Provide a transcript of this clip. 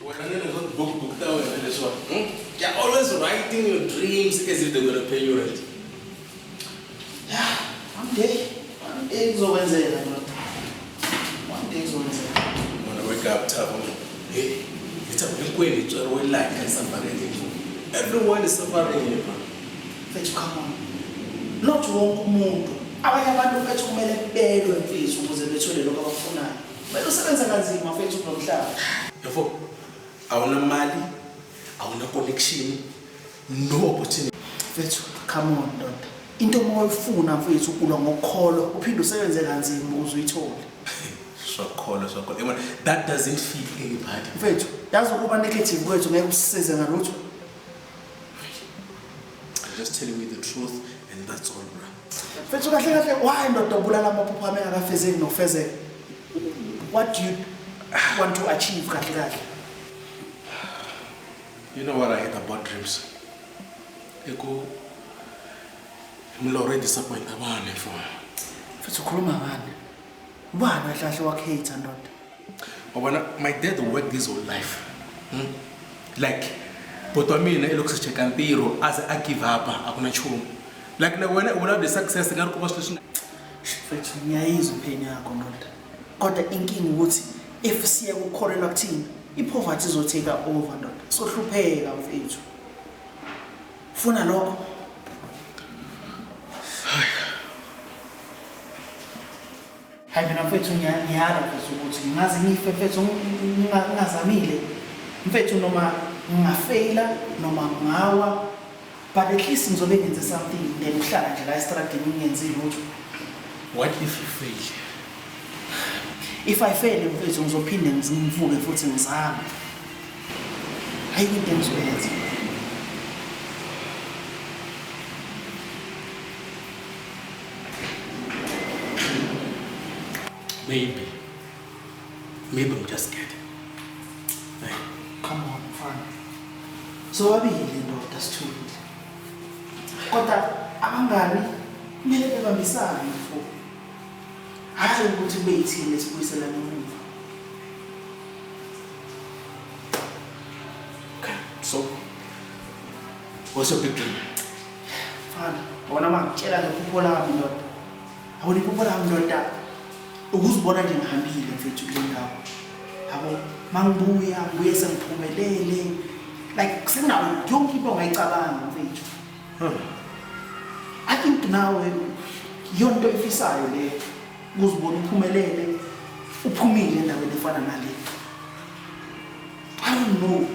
When I don't book down this one, you're always writing your dreams as if they're gonna pay you rent. Yeah, one day is Wednesday. One day is Wednesday. When I wake up, tell me, hey, it's a big way to roll like and suffering. Everyone is suffering here, bro. Fethu, come on. Not wonke umuntu. Abanye abantu fethu kumele belwe mfisi ukuze bethole lokho abakufunayo. Manje usebenza kanzima fethu kulomhlaba. Therefore, awuna mali, awuna connection, no opportunity. Fethu, come on, ndoda. Into moyifuna mfethu ukulwa ngokholo, uphinde usebenze kanzima ukuze uyithole. So that doesn't feel anybody. Mfethu, yazi ukuba negative kwethu ngeke usisize ngalutho. I'm just telling you the truth and that's all, bro. Fethu kahle why ndoda ubulala amaphupho ami akafezeki nokufezeka? What do you want to achieve kahle? You know what I hate about dreams? I'm already disappointed about it. Fethu ukhuluma ngani? Ubani kahle wakhayitha ndoda? My dad worked his whole life. Like, but I mean, it looks like I give up, I'm not sure. Like, when I have the success, I can't conversation. Fethu ngiyayizwa ipheni yakho ndoda. Kodwa inkingi ukuthi if siya ukukholelwa kuthini, ipoverty izotake over ndoda. Sohlupheka mfethu. Ufuna lokho? Hayi mina mfethu ngiyala mfethu ukuthi ngazi ngife mfethu ngingazamile. Mfethu noma ngingafeyila noma ngawa, but at least ngizobe ngenze something then uhlala nje la estradini ngingenzi lutho. What if you fail? If I fail mfethu ngizophinde ngivuke futhi ngizame. Hayi into engizoyenza. Maybe I'm just scared. Come on, fine. So wabili ndoda sithule. Kodwa abangani kumele bebambisane mfo. Hayi ukuthi beyithini lesibuyisela emuva. Okay, so what's your big dream? Fine. Wona mangitshela ngephupho lami ndoda. Awuni iphupho lami ndoda. Ukuzibona nje ngihambile mfethu kule ndawo. Yabo mangibuye sengiphumelele. Like senginawo yonke into ongayicabanga mfethu. I think now yonto efisayo le ukuzibona uphumelele uphumile endaweni efana nale. I don't know.